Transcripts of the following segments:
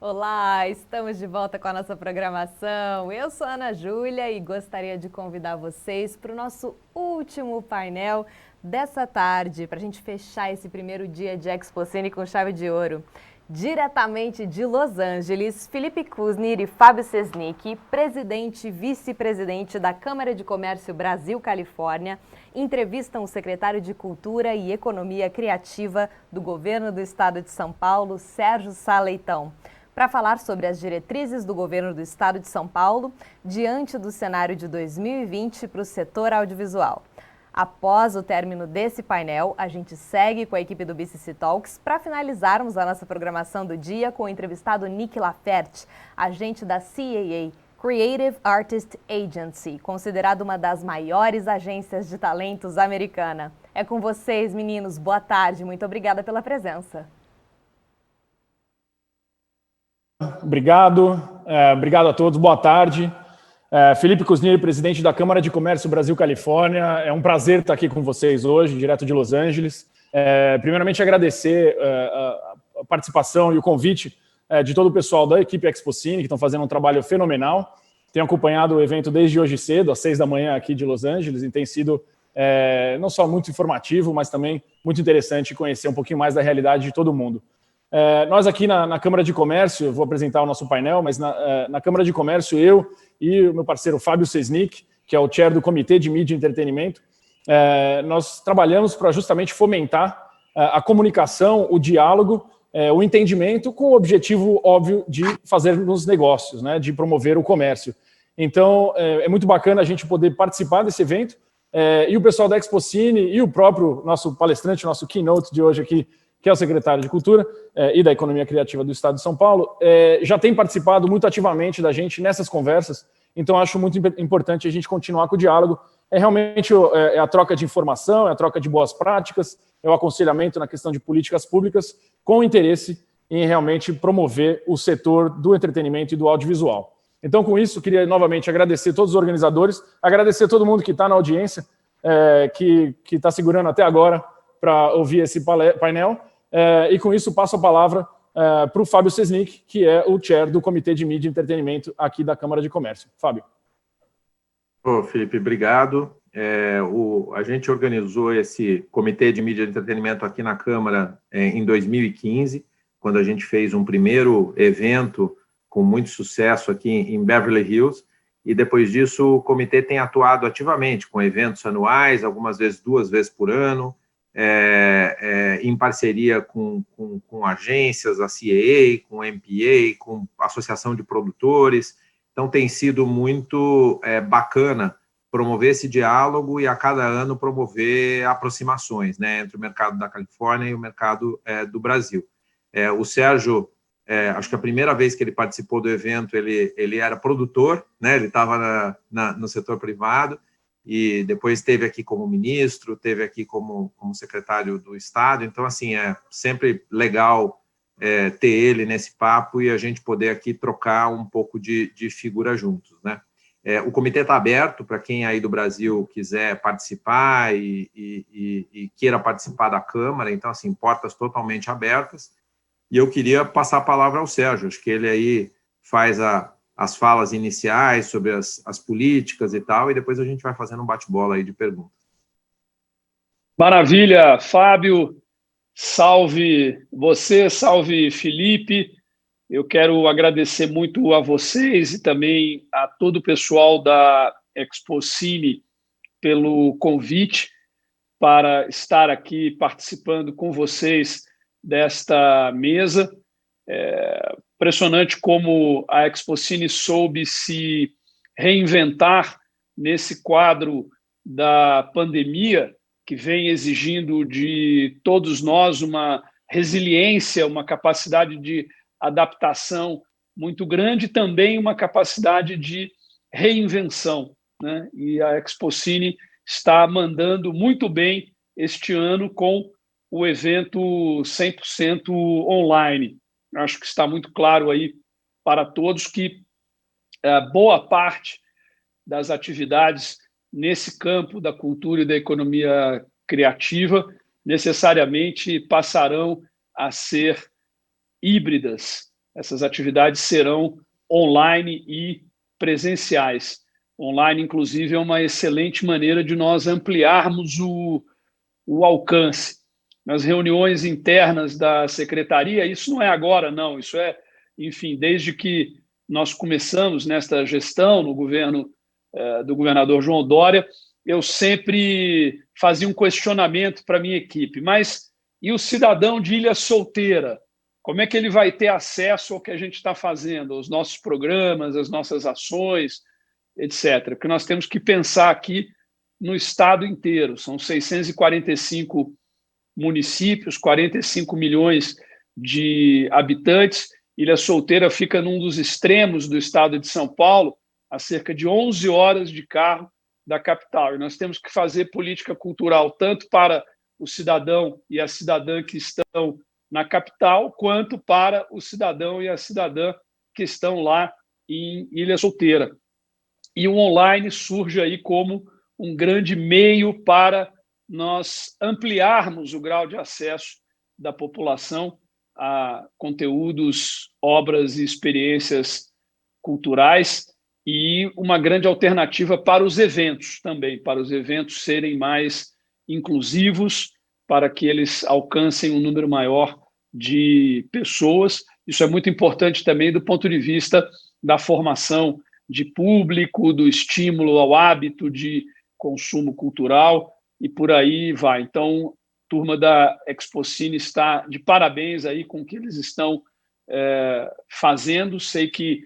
Olá, estamos de volta com a nossa programação. Eu sou a Ana Júlia e gostaria de convidar vocês para o nosso último painel dessa tarde, para a gente fechar esse primeiro dia de Expocine com chave de ouro. Diretamente de Los Angeles, Felipe Kuznir e Fábio Sesnick, presidente e vice-presidente da Câmara de Comércio Brasil-Califórnia, entrevistam o secretário de Cultura e Economia Criativa do governo do estado de São Paulo, Sérgio Sá Leitão, para falar sobre as diretrizes do governo do estado de São Paulo diante do cenário de 2020 para o setor audiovisual. Após o término desse painel, a gente segue com a equipe do BCC Talks para finalizarmos a nossa programação do dia com o entrevistado Nick Laferte, agente da CAA, Creative Artist Agency, considerado uma das maiores agências de talentos americana. É com vocês, meninos. Boa tarde. Muito obrigada pela presença. Obrigado a todos, boa tarde. Felipe Kuznir, presidente da Câmara de Comércio Brasil-Califórnia. É um prazer estar aqui com vocês hoje, direto de Los Angeles. Primeiramente, agradecer a participação e o convite de todo o pessoal da equipe Expocine, que estão fazendo um trabalho fenomenal. Tenho acompanhado o evento desde hoje cedo, às 6 da manhã aqui de Los Angeles, e tem sido não só muito informativo, mas também muito interessante conhecer um pouquinho mais da realidade de todo mundo. Nós aqui na Câmara de Comércio, eu vou apresentar o nosso painel, mas na Câmara de Comércio, eu e o meu parceiro Fábio Sesnick, que é o chair do Comitê de Mídia e Entretenimento, nós trabalhamos para justamente fomentar a comunicação, o diálogo, o entendimento, com o objetivo óbvio de fazermos negócios, né, de promover o comércio. Então, é muito bacana a gente poder participar desse evento, e o pessoal da Expocine e o próprio nosso palestrante, nosso keynote de hoje aqui, que é o secretário de Cultura e da Economia Criativa do Estado de São Paulo, já tem participado muito ativamente da gente nessas conversas, então acho muito importante a gente continuar com o diálogo. Realmente a troca de informação, a troca de boas práticas, o aconselhamento na questão de políticas públicas, com interesse em realmente promover o setor do entretenimento e do audiovisual. Então, com isso, queria novamente agradecer todos os organizadores, agradecer todo mundo que está na audiência, que está segurando até agora para ouvir esse painel. E com isso passo a palavra para o Fábio Sesnick, que é o chair do Comitê de Mídia e Entretenimento aqui da Câmara de Comércio. Fábio. Felipe, obrigado. A gente organizou esse Comitê de Mídia e Entretenimento aqui na Câmara em 2015, quando a gente fez um primeiro evento com muito sucesso aqui em Beverly Hills, e depois disso o comitê tem atuado ativamente com eventos anuais, algumas vezes 2 vezes por ano, em parceria com agências, a CAA, com a MPA, com a Associação de Produtores. Então, tem sido muito bacana promover esse diálogo e, a cada ano, promover aproximações, né, entre o mercado da Califórnia e o mercado do Brasil. O Sérgio, acho que a primeira vez que ele participou do evento, ele era produtor, né, ele estava no setor privado, e depois esteve aqui como ministro, esteve aqui como secretário do Estado. Então, assim, é sempre legal ter ele nesse papo e a gente poder aqui trocar um pouco de figura juntos, né? O comitê está aberto para quem aí do Brasil quiser participar e queira participar da Câmara. Então, assim, portas totalmente abertas. E eu queria passar a palavra ao Sérgio, acho que ele aí faz as falas iniciais sobre as políticas e tal, e depois a gente vai fazendo um bate-bola aí de perguntas. Maravilha, Fábio, salve você, salve Felipe. Eu quero agradecer muito a vocês e também a todo o pessoal da Expocine pelo convite para estar aqui participando com vocês desta mesa. Impressionante como a Expocine soube se reinventar nesse quadro da pandemia, que vem exigindo de todos nós uma resiliência, uma capacidade de adaptação muito grande, também uma capacidade de reinvenção, né? E a Expocine está mandando muito bem este ano com o evento 100% online. Acho que está muito claro aí para todos que boa parte das atividades nesse campo da cultura e da economia criativa necessariamente passarão a ser híbridas, Essas atividades serão online e presenciais. Online, inclusive, é uma excelente maneira de nós ampliarmos o alcance. Nas reuniões internas da secretaria, isso não é agora, não, isso é, enfim, desde que nós começamos nesta gestão no governo do governador João Dória, eu sempre fazia um questionamento para a minha equipe, mas e o cidadão de Ilha Solteira? Como é que ele vai ter acesso ao que a gente está fazendo, aos nossos programas, às nossas ações, etc. Porque nós temos que pensar aqui no estado inteiro. São 645 municípios, 45 milhões de habitantes. Ilha Solteira fica num dos extremos do estado de São Paulo, a cerca de 11 horas de carro da capital. E nós temos que fazer política cultural tanto para o cidadão e a cidadã que estão na capital, quanto para o cidadão e a cidadã que estão lá em Ilha Solteira. E o online surge aí como um grande meio para nós ampliarmos o grau de acesso da população a conteúdos, obras e experiências culturais, e uma grande alternativa para os eventos também, para os eventos serem mais inclusivos, para que eles alcancem um número maior de pessoas. Isso é muito importante também do ponto de vista da formação de público, do estímulo ao hábito de consumo cultural e por aí vai. Então, a turma da Expocine está de parabéns aí com o que eles estão fazendo. Sei que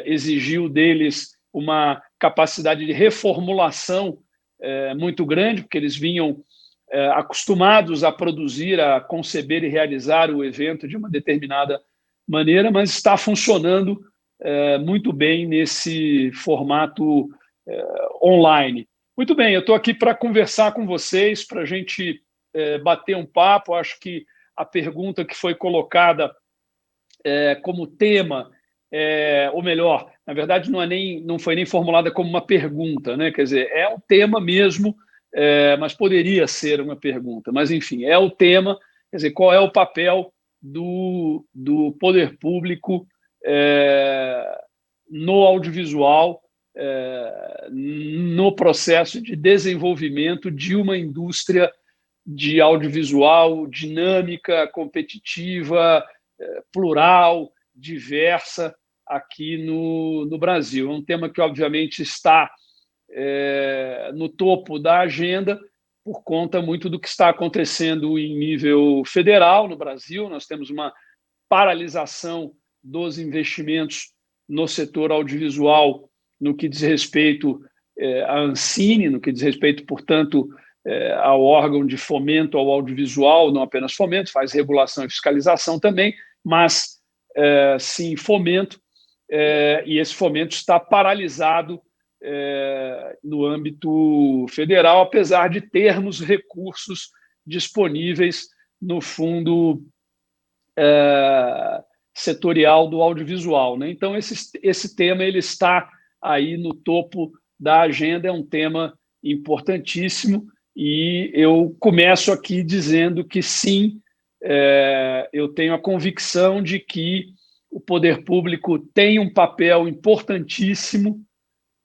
exigiu deles uma capacidade de reformulação muito grande, porque eles vinham acostumados a produzir, a conceber e realizar o evento de uma determinada maneira, mas está funcionando muito bem nesse formato online. Muito bem, eu estou aqui para conversar com vocês, para a gente bater um papo. Acho que a pergunta que foi colocada como tema, ou melhor, na verdade não foi nem formulada como uma pergunta, né? Quer dizer, é um tema mesmo, mas poderia ser uma pergunta. Mas, enfim, é o tema, quer dizer, qual é o papel do poder público no audiovisual, no processo de desenvolvimento de uma indústria de audiovisual dinâmica, competitiva, plural, diversa aqui no Brasil. É um tema que, obviamente, está no topo da agenda por conta muito do que está acontecendo em nível federal no Brasil. Nós temos uma paralisação dos investimentos no setor audiovisual no que diz respeito à Ancine, no que diz respeito, portanto, ao órgão de fomento ao audiovisual, não apenas fomento, faz regulação e fiscalização também, mas sim fomento, e esse fomento está paralisado no âmbito federal, apesar de termos recursos disponíveis no fundo setorial do audiovisual, né? Então, esse tema ele está aí no topo da agenda, é um tema importantíssimo, e eu começo aqui dizendo que sim, eu tenho a convicção de que o poder público tem um papel importantíssimo,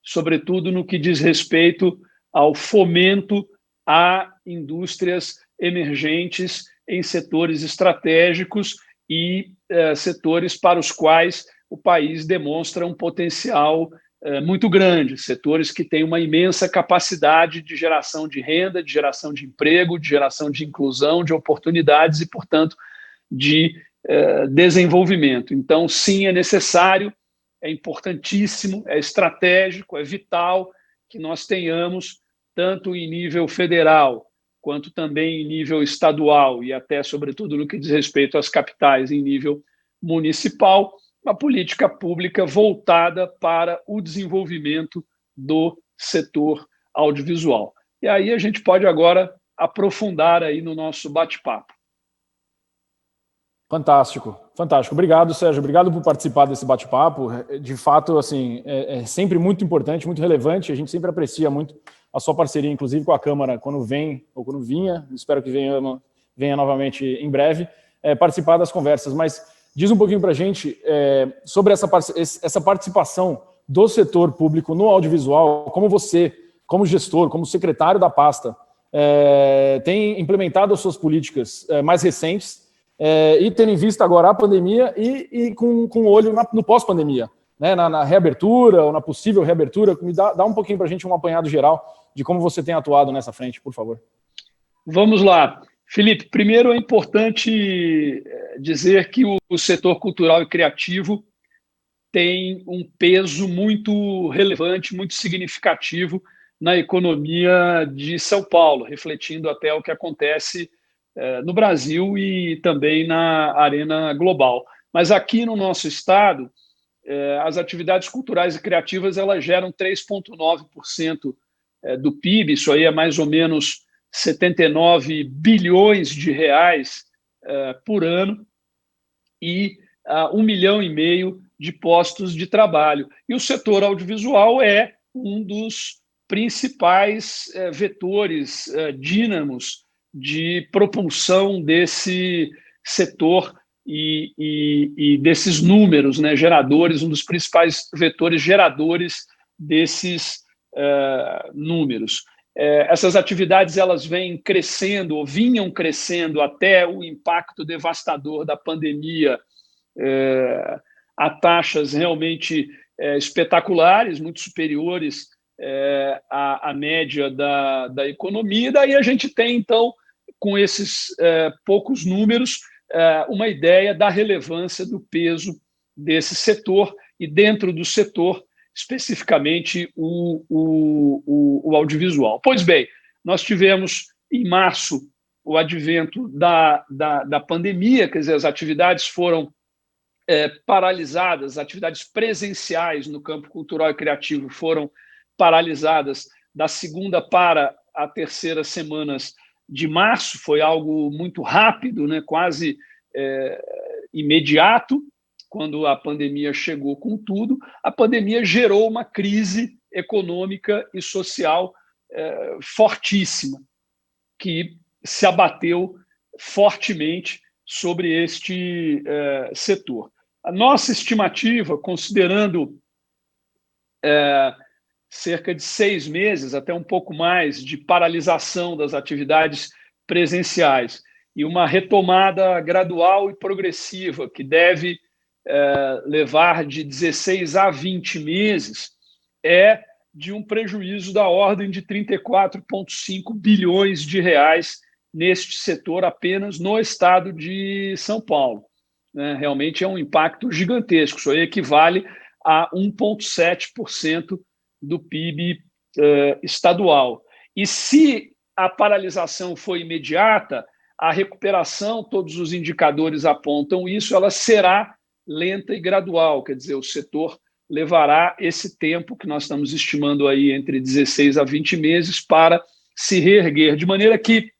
sobretudo no que diz respeito ao fomento a indústrias emergentes em setores estratégicos e setores para os quais o país demonstra um potencial muito grande, setores que têm uma imensa capacidade de geração de renda, de geração de emprego, de geração de inclusão, de oportunidades e, portanto, de desenvolvimento. Então, sim, é necessário, é importantíssimo, é estratégico, é vital que nós tenhamos, tanto em nível federal, quanto também em nível estadual e até, sobretudo, no que diz respeito às capitais, em nível municipal, uma política pública voltada para o desenvolvimento do setor audiovisual. E aí a gente pode agora aprofundar aí no nosso bate-papo. Fantástico, fantástico. Obrigado, Sérgio. Obrigado por participar desse bate-papo. De fato, assim, é sempre muito importante, muito relevante. A gente sempre aprecia muito a sua parceria, inclusive com a Câmara, quando vem ou quando vinha. Espero que venha novamente em breve, participar das conversas. Mas Diz um pouquinho para a gente sobre essa participação do setor público no audiovisual, como você, como gestor, como secretário da pasta, tem implementado as suas políticas mais recentes e tendo em vista agora a pandemia e com olho no pós-pandemia, né, na reabertura ou na possível reabertura. Dá um pouquinho para a gente um apanhado geral de como você tem atuado nessa frente, por favor. Vamos lá. Felipe, primeiro é importante dizer que o setor cultural e criativo tem um peso muito relevante, muito significativo na economia de São Paulo, refletindo até o que acontece no Brasil e também na arena global. Mas aqui no nosso estado, as atividades culturais e criativas elas geram 3,9% do PIB, isso aí é mais ou menos 79 bilhões de reais por ano e 1,5 milhão de postos de trabalho. E o setor audiovisual é um dos principais vetores, dínamos de propulsão desse setor e desses números, né, geradores, um dos principais vetores geradores desses números. Essas atividades elas vêm crescendo, ou vinham crescendo até o impacto devastador da pandemia, a taxas realmente espetaculares, muito superiores à média da economia. E daí a gente tem, então, com esses poucos números, uma ideia da relevância do peso desse setor e dentro do setor, especificamente o audiovisual. Pois bem, nós tivemos em março o advento da pandemia, quer dizer, as atividades foram paralisadas, as atividades presenciais no campo cultural e criativo foram paralisadas da segunda para a terceira semanas de março, foi algo muito rápido, né, quase imediato. Quando a pandemia chegou com tudo, a pandemia gerou uma crise econômica e social fortíssima, que se abateu fortemente sobre este setor. A nossa estimativa, considerando cerca de 6 meses, até um pouco mais, de paralisação das atividades presenciais e uma retomada gradual e progressiva, que deve levar de 16 a 20 meses, é de um prejuízo da ordem de 34,5 bilhões de reais neste setor apenas no estado de São Paulo. Realmente é um impacto gigantesco, isso aí equivale a 1,7% do PIB estadual. E se a paralisação for imediata, a recuperação, todos os indicadores apontam isso, ela será lenta e gradual, quer dizer, o setor levará esse tempo que nós estamos estimando aí entre 16 a 20 meses para se reerguer, de maneira que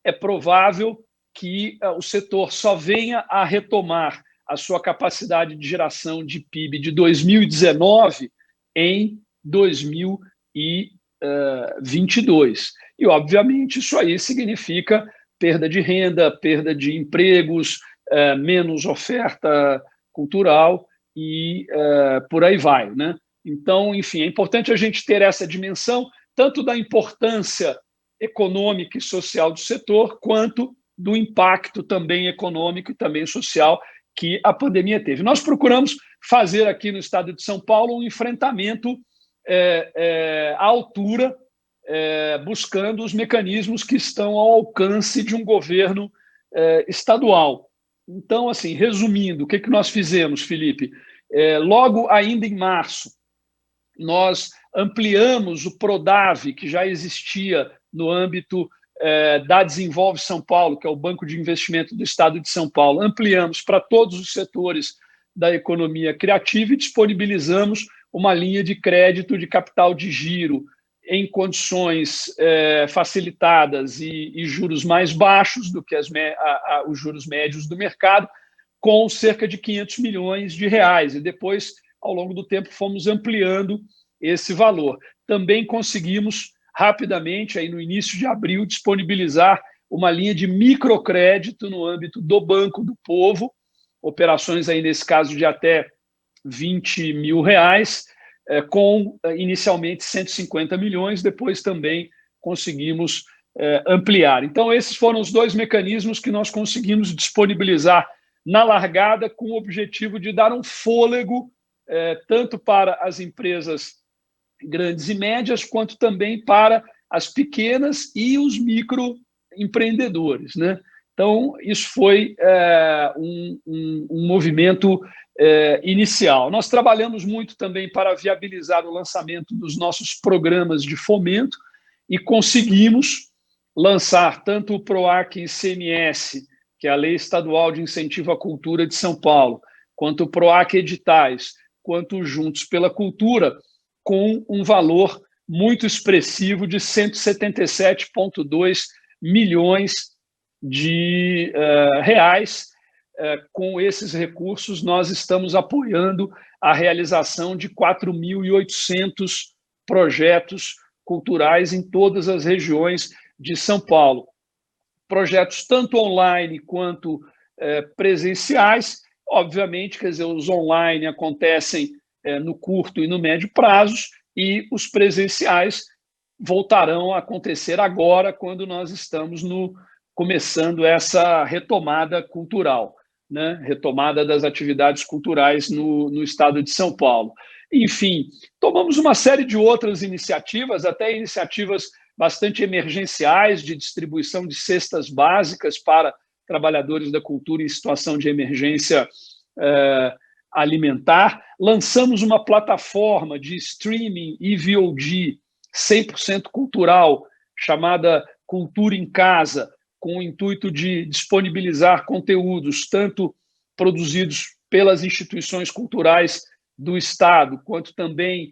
é provável que o setor só venha a retomar a sua capacidade de geração de PIB de 2019 em 2022. E, obviamente, isso aí significa perda de renda, perda de empregos, menos oferta cultural e por aí vai, né? Então, enfim, é importante a gente ter essa dimensão, tanto da importância econômica e social do setor, quanto do impacto também econômico e também social que a pandemia teve. Nós procuramos fazer aqui no estado de São Paulo um enfrentamento à altura, buscando os mecanismos que estão ao alcance de um governo estadual. Então, assim, resumindo, o que nós fizemos, Felipe? Logo ainda em março, nós ampliamos o Prodave, que já existia no âmbito da Desenvolve São Paulo, que é o Banco de Investimento do Estado de São Paulo. Ampliamos para todos os setores da economia criativa e disponibilizamos uma linha de crédito de capital de giro em condições facilitadas e juros mais baixos do que os juros médios do mercado, com cerca de 500 milhões de reais. E depois, ao longo do tempo, fomos ampliando esse valor. Também conseguimos rapidamente, aí no início de abril, disponibilizar uma linha de microcrédito no âmbito do Banco do Povo, operações aí nesse caso de até R$20 mil, com inicialmente 150 milhões, depois também conseguimos ampliar. Então, esses foram os dois mecanismos que nós conseguimos disponibilizar na largada, com o objetivo de dar um fôlego tanto para as empresas grandes e médias, quanto também para as pequenas e os microempreendedores, né? Então, isso foi um movimento inicial. Nós trabalhamos muito também para viabilizar o lançamento dos nossos programas de fomento e conseguimos lançar tanto o PROAC ICMS, que é a Lei Estadual de Incentivo à Cultura de São Paulo, quanto o PROAC Editais, quanto o Juntos pela Cultura, com um valor muito expressivo de 177,2 milhões de reais. Com esses recursos, nós estamos apoiando a realização de 4.800 projetos culturais em todas as regiões de São Paulo. Projetos tanto online quanto presenciais. Obviamente, quer dizer, os online acontecem no curto e no médio prazos, e os presenciais voltarão a acontecer agora, quando nós estamos começando essa retomada cultural, né? Retomada das atividades culturais no estado de São Paulo. Enfim, tomamos uma série de outras iniciativas, até iniciativas bastante emergenciais, de distribuição de cestas básicas para trabalhadores da cultura em situação de emergência alimentar. Lançamos uma plataforma de streaming e VOD 100% cultural, chamada Cultura em Casa, com o intuito de disponibilizar conteúdos tanto produzidos pelas instituições culturais do Estado, quanto também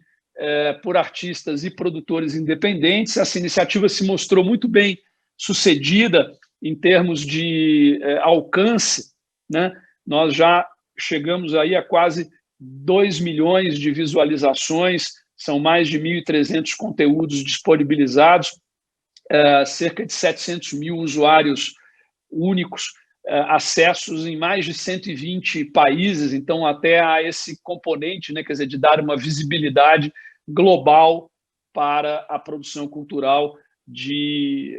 por artistas e produtores independentes. Essa iniciativa se mostrou muito bem sucedida em termos de alcance, né? Nós já chegamos aí a quase 2 milhões de visualizações, são mais de 1.300 conteúdos disponibilizados, cerca de 700 mil usuários únicos, acessos em mais de 120 países. Então, até há esse componente, né, quer dizer, de dar uma visibilidade global para a produção cultural de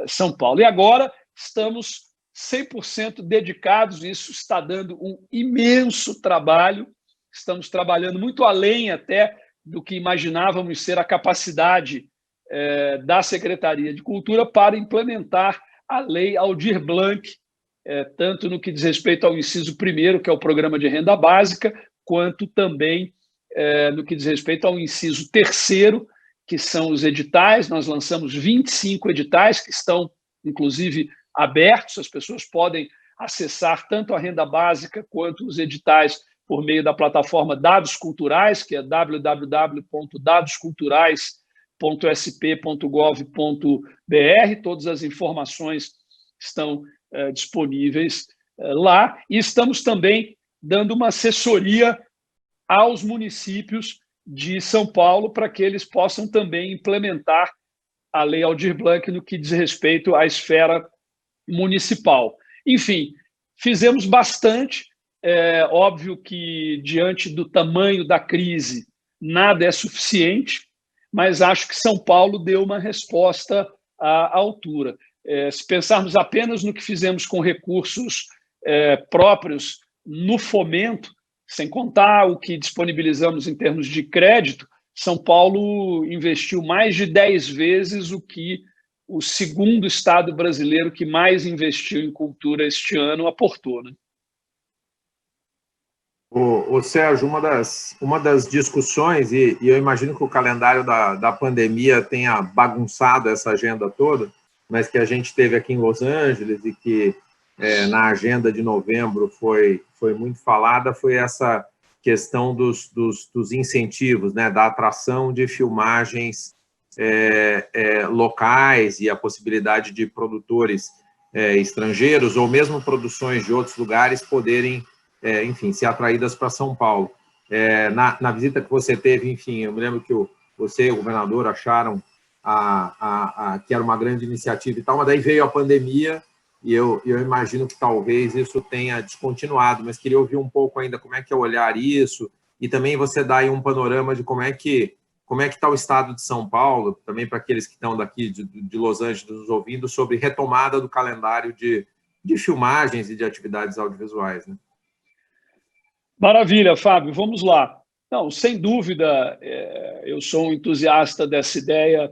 São Paulo. E agora estamos 100% dedicados, isso está dando um imenso trabalho, estamos trabalhando muito além até do que imaginávamos ser a capacidade da Secretaria de Cultura para implementar a Lei Aldir Blanc, tanto no que diz respeito ao inciso 1º, que é o Programa de Renda Básica, quanto também no que diz respeito ao inciso 3º, que são os editais. Nós lançamos 25 editais, que estão, inclusive, abertos, as pessoas podem acessar tanto a renda básica quanto os editais por meio da plataforma Dados Culturais, que é www.dadosculturais.sp.gov.br. Todas as informações estão disponíveis lá. E estamos também dando uma assessoria aos municípios de São Paulo para que eles possam também implementar a Lei Aldir Blanc no que diz respeito à esfera municipal. Enfim, fizemos bastante. É óbvio que, diante do tamanho da crise, nada é suficiente, mas acho que São Paulo deu uma resposta à altura. Se pensarmos apenas no que fizemos com recursos próprios no fomento, sem contar o que disponibilizamos em termos de crédito, São Paulo investiu mais de 10 vezes o que o segundo estado brasileiro que mais investiu em cultura este ano aportou, né? Ô Sérgio, uma das discussões, e eu imagino que o calendário da pandemia tenha bagunçado essa agenda toda, mas que a gente teve aqui em Los Angeles e que na agenda de novembro foi muito falada, foi essa questão dos incentivos, né, da atração de filmagens locais e a possibilidade de produtores estrangeiros ou mesmo produções de outros lugares poderem, enfim, ser atraídas para São Paulo. Na visita que você teve, enfim, eu me lembro que você e o governador acharam que era uma grande iniciativa e tal, mas daí veio a pandemia e eu imagino que talvez isso tenha descontinuado, mas queria ouvir um pouco ainda como é que é olhar isso e também você dar aí um panorama de como é que está o estado de São Paulo, também para aqueles que estão daqui de Los Angeles nos ouvindo, sobre retomada do calendário de filmagens e de atividades audiovisuais, né? Maravilha, Fábio, vamos lá. Não, sem dúvida, eu sou um entusiasta dessa ideia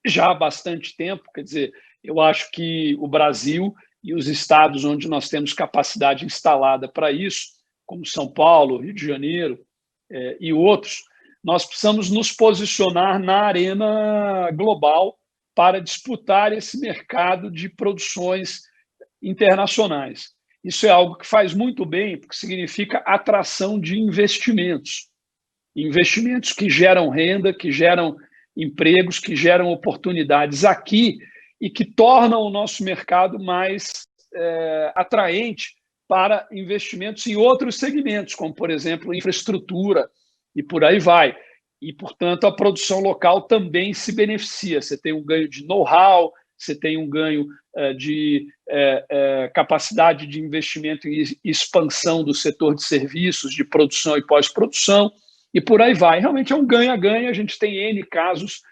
já há bastante tempo, quer dizer, eu acho que o Brasil e os estados onde nós temos capacidade instalada para isso, como São Paulo, Rio de Janeiro e outros, nós precisamos nos posicionar na arena global para disputar esse mercado de produções internacionais. Isso é algo que faz muito bem, porque significa atração de investimentos. Investimentos que geram renda, que geram empregos, que geram oportunidades aqui e que tornam o nosso mercado mais atraente para investimentos em outros segmentos, como, por exemplo, infraestrutura e por aí vai. E, portanto, a produção local também se beneficia. Você tem um ganho de know-how, você tem um ganho de capacidade de investimento e expansão do setor de serviços, de produção e pós-produção, e por aí vai. Realmente é um ganha-ganha, a gente tem N casos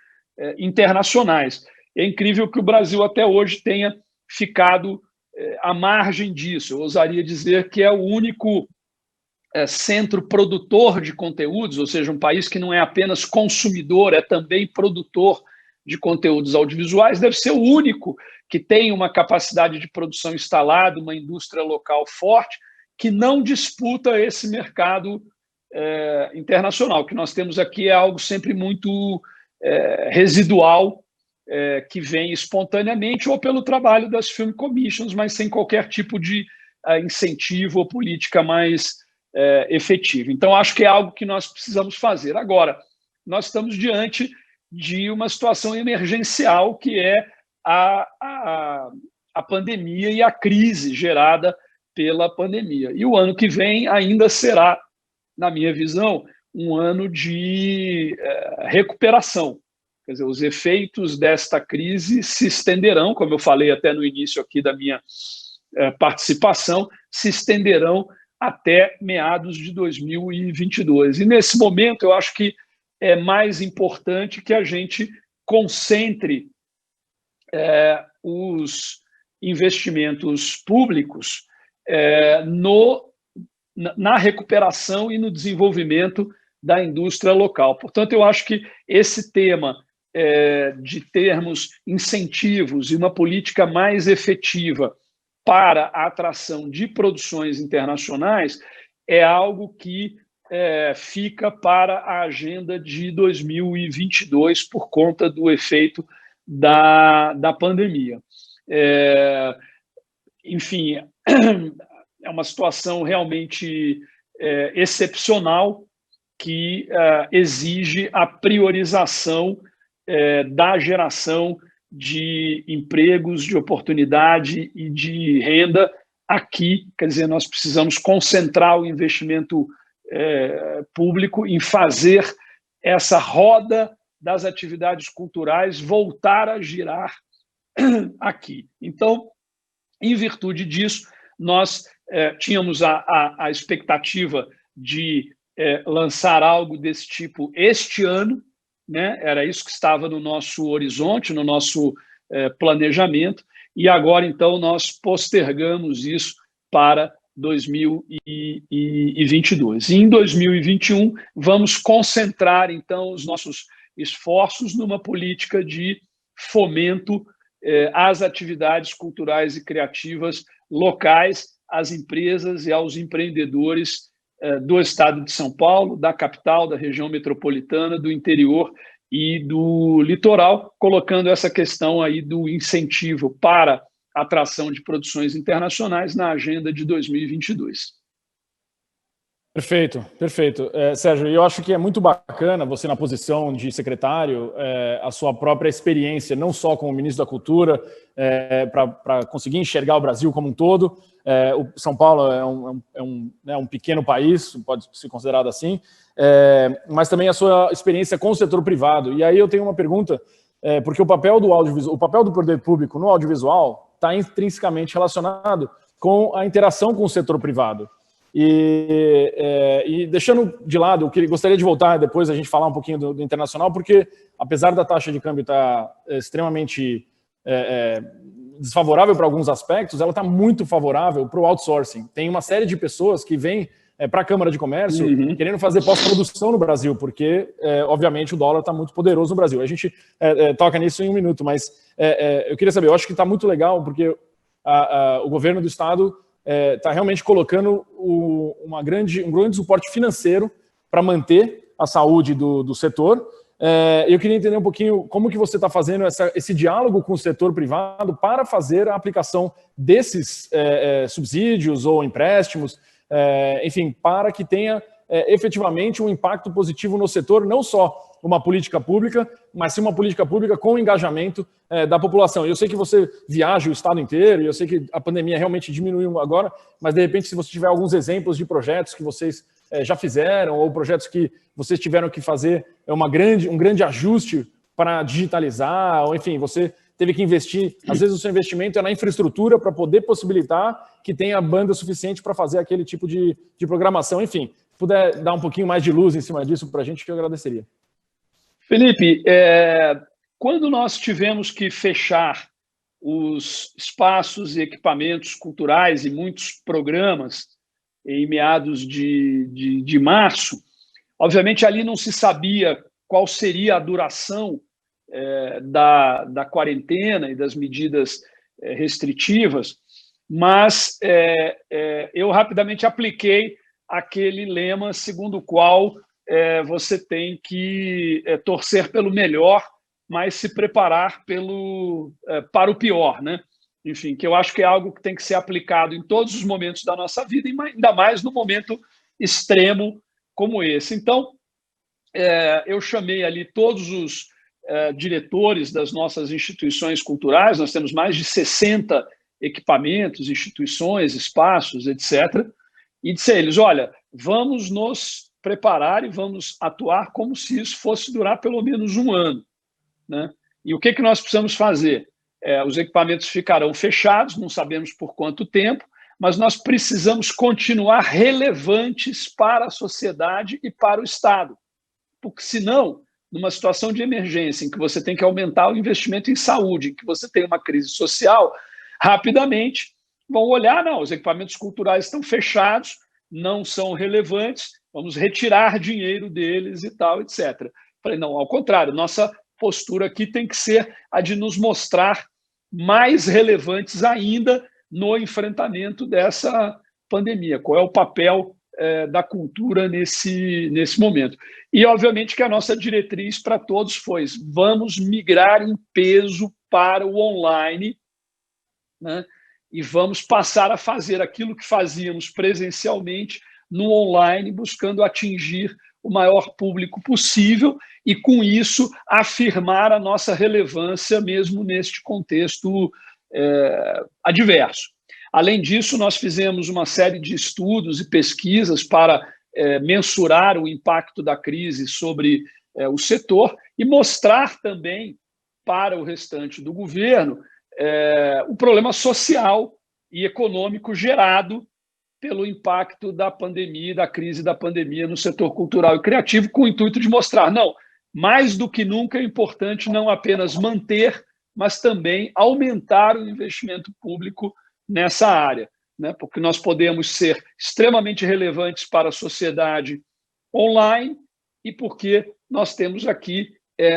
internacionais. É incrível que o Brasil até hoje tenha ficado à margem disso. Eu ousaria dizer que é o único centro produtor de conteúdos, ou seja, um país que não é apenas consumidor, é também produtor de conteúdos audiovisuais, deve ser o único que tem uma capacidade de produção instalada, uma indústria local forte, que não disputa esse mercado internacional. O que nós temos aqui é algo sempre muito residual, que vem espontaneamente ou pelo trabalho das Film Commissions, mas sem qualquer tipo de incentivo ou política mais efetiva. Então, acho que é algo que nós precisamos fazer. Agora, nós estamos diante de uma situação emergencial, que é a pandemia e a crise gerada pela pandemia. E o ano que vem ainda será, na minha visão, um ano de recuperação. Quer dizer, os efeitos desta crise se estenderão, como eu falei até no início aqui da minha participação, se estenderão até meados de 2022. E nesse momento eu acho que é mais importante que a gente concentre os investimentos públicos na recuperação e no desenvolvimento da indústria local. Portanto, eu acho que esse tema de termos incentivos e uma política mais efetiva para a atração de produções internacionais é algo que fica para a agenda de 2022 por conta do efeito da pandemia. Enfim, é uma situação realmente excepcional que exige a priorização da geração de empregos, de oportunidade e de renda aqui. Quer dizer, nós precisamos concentrar o investimento público em fazer essa roda das atividades culturais voltar a girar aqui. Então, em virtude disso, nós tínhamos a expectativa de lançar algo desse tipo este ano, né? Era isso que estava no nosso horizonte, no nosso planejamento, e agora, então, nós postergamos isso para 2022. E em 2021, vamos concentrar, então, os nossos esforços numa política de fomento às atividades culturais e criativas locais, às empresas e aos empreendedores do estado de São Paulo, da capital, da região metropolitana, do interior e do litoral, colocando essa questão aí do incentivo para a atração de produções internacionais na agenda de 2022. Perfeito, perfeito. Sérgio, eu acho que é muito bacana você, na posição de secretário, a sua própria experiência, não só como ministro da Cultura, para conseguir enxergar o Brasil como um todo. O São Paulo é um pequeno país, pode ser considerado assim, mas também a sua experiência com o setor privado. E aí eu tenho uma pergunta porque o papel do audiovisual, o papel do poder público no audiovisual está intrinsecamente relacionado com a interação com o setor privado. E deixando de lado, eu gostaria de voltar depois a gente falar um pouquinho do internacional, porque apesar da taxa de câmbio estar extremamente desfavorável para alguns aspectos, ela está muito favorável para o outsourcing. Tem uma série de pessoas que vêm para a Câmara de Comércio querendo fazer pós-produção no Brasil, porque, obviamente, o dólar está muito poderoso no Brasil. A gente toca nisso em um minuto, mas eu queria saber, eu acho que está muito legal, porque o governo do Estado está realmente colocando um grande suporte financeiro para manter a saúde do setor. Eu queria entender um pouquinho como que você está fazendo esse diálogo com o setor privado para fazer a aplicação desses subsídios ou empréstimos, enfim, para que tenha efetivamente um impacto positivo no setor, não só uma política pública, mas sim uma política pública com engajamento da população. Eu sei que você viaja o estado inteiro, e eu sei que a pandemia realmente diminuiu agora, mas de repente, se você tiver alguns exemplos de projetos que vocês já fizeram, ou projetos que vocês tiveram que fazer um grande ajuste para digitalizar, ou enfim, você teve que investir, às vezes o seu investimento é na infraestrutura para poder possibilitar que tenha banda suficiente para fazer aquele tipo de programação. Enfim, se puder dar um pouquinho mais de luz em cima disso para a gente, eu agradeceria. Felipe, quando nós tivemos que fechar os espaços e equipamentos culturais e muitos programas em meados de março, obviamente ali não se sabia qual seria a duração da quarentena e das medidas restritivas, mas eu rapidamente apliquei aquele lema segundo o qual você tem que torcer pelo melhor, mas se preparar para o pior, né? Enfim, que eu acho que é algo que tem que ser aplicado em todos os momentos da nossa vida, e ainda mais no momento extremo como esse. Então, eu chamei ali todos os diretores das nossas instituições culturais, nós temos mais de 60 equipamentos, instituições, espaços, etc., e disse a eles, olha, vamos nos preparar e vamos atuar como se isso fosse durar pelo menos um ano, né? E o que nós precisamos fazer? Os equipamentos ficarão fechados, não sabemos por quanto tempo, mas nós precisamos continuar relevantes para a sociedade e para o Estado, porque senão, numa situação de emergência em que você tem que aumentar o investimento em saúde, em que você tem uma crise social, rapidamente vão olhar, não, os equipamentos culturais estão fechados, não são relevantes, vamos retirar dinheiro deles e tal, etc. Falei, não, ao contrário, nossa postura aqui tem que ser a de nos mostrar mais relevantes ainda no enfrentamento dessa pandemia. Qual é o papel da cultura nesse momento? E, obviamente, que a nossa diretriz para todos foi: vamos migrar em peso para o online, né? E vamos passar a fazer aquilo que fazíamos presencialmente no online, buscando atingir o maior público possível e, com isso, afirmar a nossa relevância mesmo neste contexto adverso. Além disso, nós fizemos uma série de estudos e pesquisas para mensurar o impacto da crise sobre o setor e mostrar também para o restante do governo o problema social e econômico gerado pelo impacto da pandemia, da crise da pandemia no setor cultural e criativo, com o intuito de mostrar, não, mais do que nunca é importante não apenas manter, mas também aumentar o investimento público nessa área, né? Porque nós podemos ser extremamente relevantes para a sociedade online e porque nós temos aqui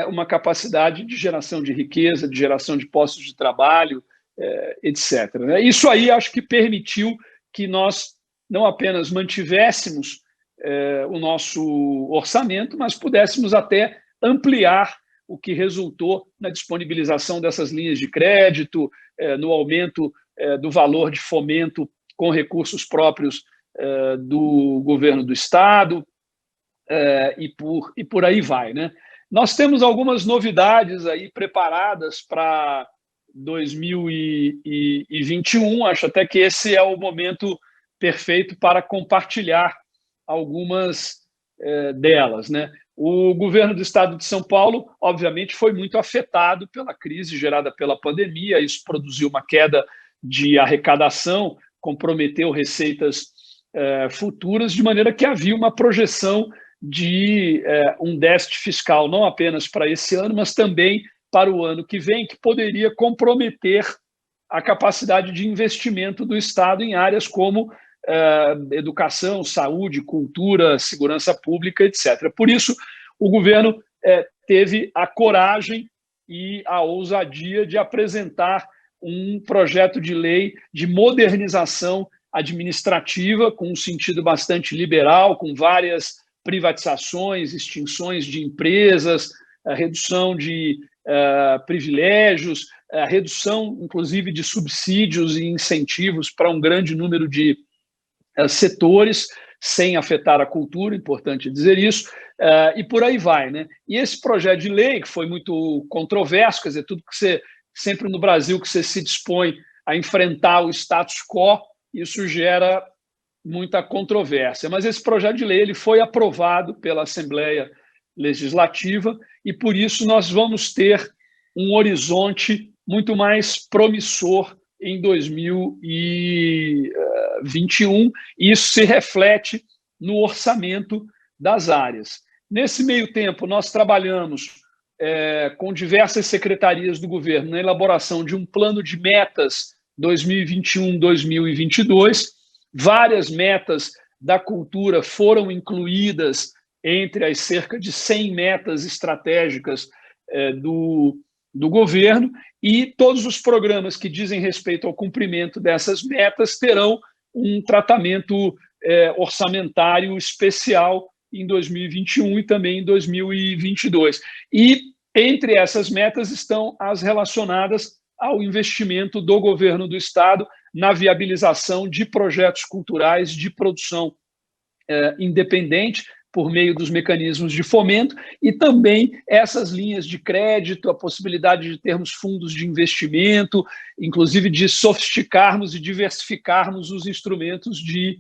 uma capacidade de geração de riqueza, de geração de postos de trabalho, etc. Né? Isso aí acho que permitiu que nós não apenas mantivéssemos o nosso orçamento, mas pudéssemos até ampliar, o que resultou na disponibilização dessas linhas de crédito, no aumento do valor de fomento com recursos próprios do governo do Estado, e por aí vai, né? Nós temos algumas novidades aí preparadas para 2021, acho até que esse é o momento perfeito para compartilhar algumas delas, né? O governo do estado de São Paulo, obviamente, foi muito afetado pela crise gerada pela pandemia. Isso produziu uma queda de arrecadação, comprometeu receitas futuras, de maneira que havia uma projeção de um déficit fiscal, não apenas para esse ano, mas também para o ano que vem, que poderia comprometer a capacidade de investimento do Estado em áreas como educação, saúde, cultura, segurança pública, etc. Por isso, o governo teve a coragem e a ousadia de apresentar um projeto de lei de modernização administrativa, com um sentido bastante liberal, com várias privatizações, extinções de empresas, a redução de privilégios, a redução, inclusive, de subsídios e incentivos para um grande número de setores, sem afetar a cultura, importante dizer isso, e por aí vai, né? E esse projeto de lei, que foi muito controverso, quer dizer, tudo que você, sempre no Brasil, que você se dispõe a enfrentar o status quo, isso gera muita controvérsia. Mas esse projeto de lei ele foi aprovado pela Assembleia Legislativa e, por isso, nós vamos ter um horizonte muito mais promissor em 2021, e isso se reflete no orçamento das áreas. Nesse meio tempo, nós trabalhamos com diversas secretarias do governo na elaboração de um plano de metas 2021-2022. Várias metas da cultura foram incluídas entre as cerca de 100 metas estratégicas do governo, e todos os programas que dizem respeito ao cumprimento dessas metas terão um tratamento orçamentário especial em 2021 e também em 2022. E entre essas metas estão as relacionadas ao investimento do governo do Estado na viabilização de projetos culturais de produção independente, por meio dos mecanismos de fomento, e também essas linhas de crédito, a possibilidade de termos fundos de investimento, inclusive de sofisticarmos e diversificarmos os instrumentos de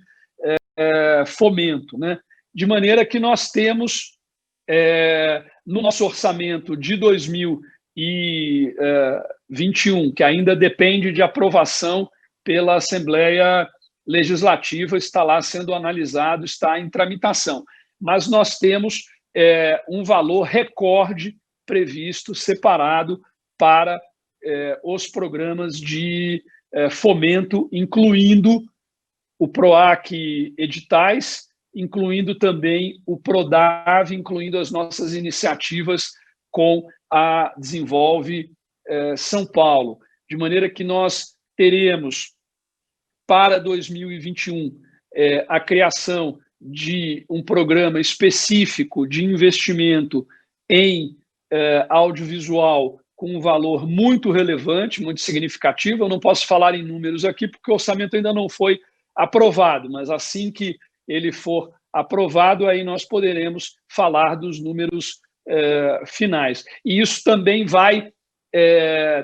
fomento, né? De maneira que nós temos, no nosso orçamento de 2021, que ainda depende de aprovação pela Assembleia Legislativa, está lá sendo analisado, está em tramitação. Mas nós temos um valor recorde previsto, separado para os programas de fomento, incluindo o PROAC editais, incluindo também o PRODAV, incluindo as nossas iniciativas com a Desenvolve São Paulo. De maneira que nós teremos, para 2021, a criação de um programa específico de investimento em audiovisual com um valor muito relevante, muito significativo. Eu não posso falar em números aqui, porque o orçamento ainda não foi aprovado, mas assim que ele for aprovado, aí nós poderemos falar dos números finais. E isso também vai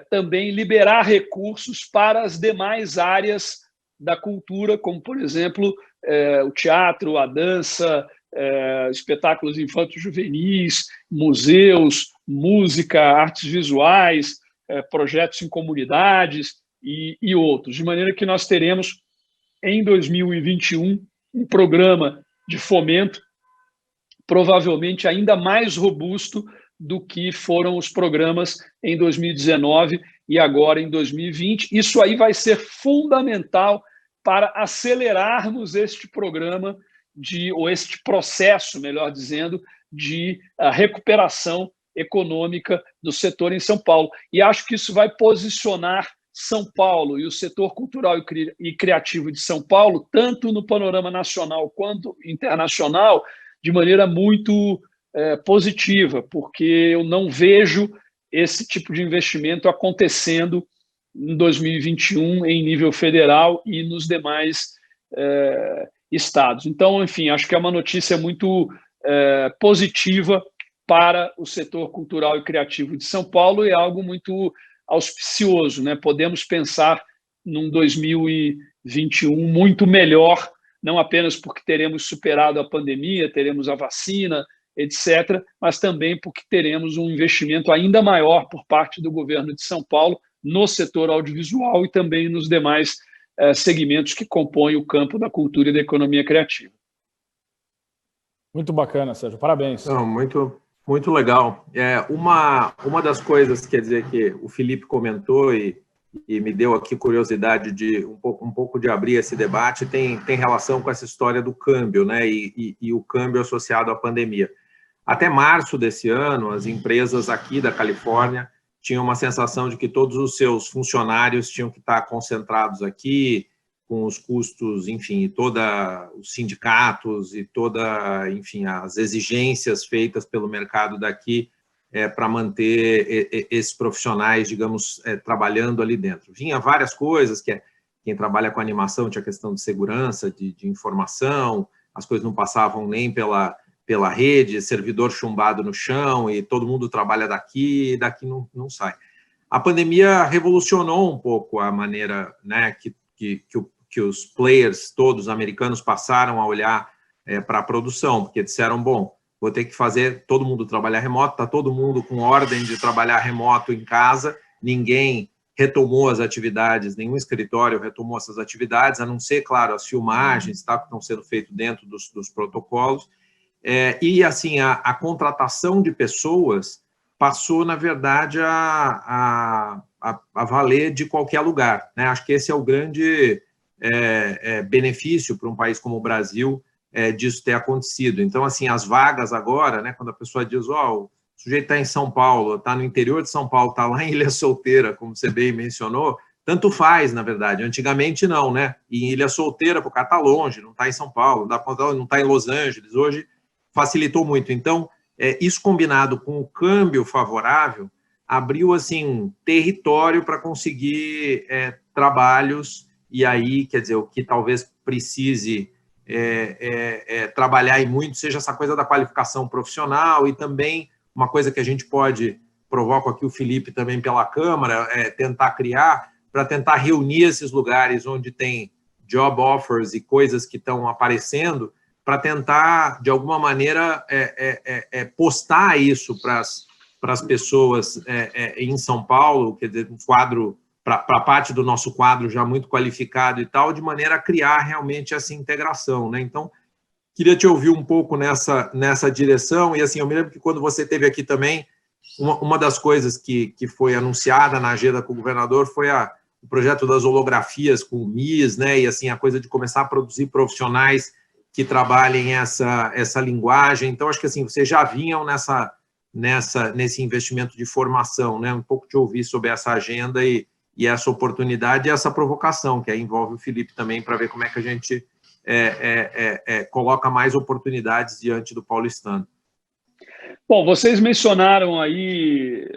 também liberar recursos para as demais áreas da cultura, como, por exemplo, o teatro, a dança, espetáculos infanto-juvenis, museus, música, artes visuais, projetos em comunidades e outros. De maneira que nós teremos, em 2021, um programa de fomento provavelmente ainda mais robusto do que foram os programas em 2019 e agora em 2020. Isso aí vai ser fundamental para acelerarmos este programa, ou este processo, melhor dizendo, de recuperação econômica do setor em São Paulo. E acho que isso vai posicionar São Paulo e o setor cultural e criativo de São Paulo, tanto no panorama nacional quanto internacional, de maneira muito positiva, porque eu não vejo esse tipo de investimento acontecendo em 2021 em nível federal e nos demais estados. Então, enfim, acho que é uma notícia muito positiva para o setor cultural e criativo de São Paulo, e é algo muito auspicioso, né? Podemos pensar num 2021 muito melhor não apenas porque teremos superado a pandemia, teremos a vacina, etc., mas também porque teremos um investimento ainda maior por parte do governo de São Paulo no setor audiovisual e também nos demais segmentos que compõem o campo da cultura e da economia criativa. Muito bacana, Sérgio. Parabéns. Não, muito legal. Uma das coisas, quer dizer, que o Felipe comentou e me deu aqui curiosidade de um pouco de abrir esse debate, tem relação com essa história do câmbio, né? E o câmbio associado à pandemia. Até março desse ano, as empresas aqui da Califórnia tinham uma sensação de que todos os seus funcionários tinham que estar concentrados aqui, com os custos, enfim, os sindicatos e enfim, as exigências feitas pelo mercado daqui para manter esses profissionais, digamos, trabalhando ali dentro. Vinha várias coisas, quem trabalha com animação tinha questão de segurança, de informação, as coisas não passavam nem pela rede, servidor chumbado no chão, e todo mundo trabalha daqui, e daqui não sai. A pandemia revolucionou um pouco a maneira, né, que os players todos americanos passaram a olhar para a produção, porque disseram, bom, vou ter que fazer todo mundo trabalhar remoto, está todo mundo com ordem de trabalhar remoto em casa, ninguém retomou as atividades, nenhum escritório retomou essas atividades, a não ser, claro, as filmagens que estão sendo feitas dentro dos protocolos, e, assim, a contratação de pessoas passou, na verdade, a valer de qualquer lugar, né? Acho que esse é o grande benefício para um país como o Brasil disso ter acontecido. Então, assim, as vagas agora, né, quando a pessoa diz, o sujeito está em São Paulo, está no interior de São Paulo, está lá em Ilha Solteira, como você bem mencionou, tanto faz, na verdade. Antigamente não, né? E em Ilha Solteira, o cara está longe, não está em São Paulo, não está em Los Angeles. Hoje facilitou muito. Então, isso combinado com o câmbio favorável, abriu, assim, território para conseguir trabalhos. E aí, quer dizer, o que talvez precise trabalhar e muito seja essa coisa da qualificação profissional, e também uma coisa que a gente pode, provoco aqui o Felipe também pela Câmara, tentar criar, para tentar reunir esses lugares onde tem job offers e coisas que estão aparecendo, para tentar, de alguma maneira, postar isso para as pessoas em São Paulo, quer dizer, um quadro, para parte do nosso quadro já muito qualificado e tal, de maneira a criar realmente essa integração, né? Então, queria te ouvir um pouco nessa direção, e assim, eu me lembro que quando você esteve aqui também, uma das coisas que foi anunciada na agenda com o governador foi o projeto das holografias com o MIS, né? E assim, a coisa de começar a produzir profissionais que trabalhem essa linguagem. Então, acho que assim, vocês já vinham nesse investimento de formação, né? Um pouco te ouvir sobre essa agenda e essa oportunidade e essa provocação, que aí envolve o Felipe também, para ver como é que a gente coloca mais oportunidades diante do paulistano. Bom, vocês mencionaram aí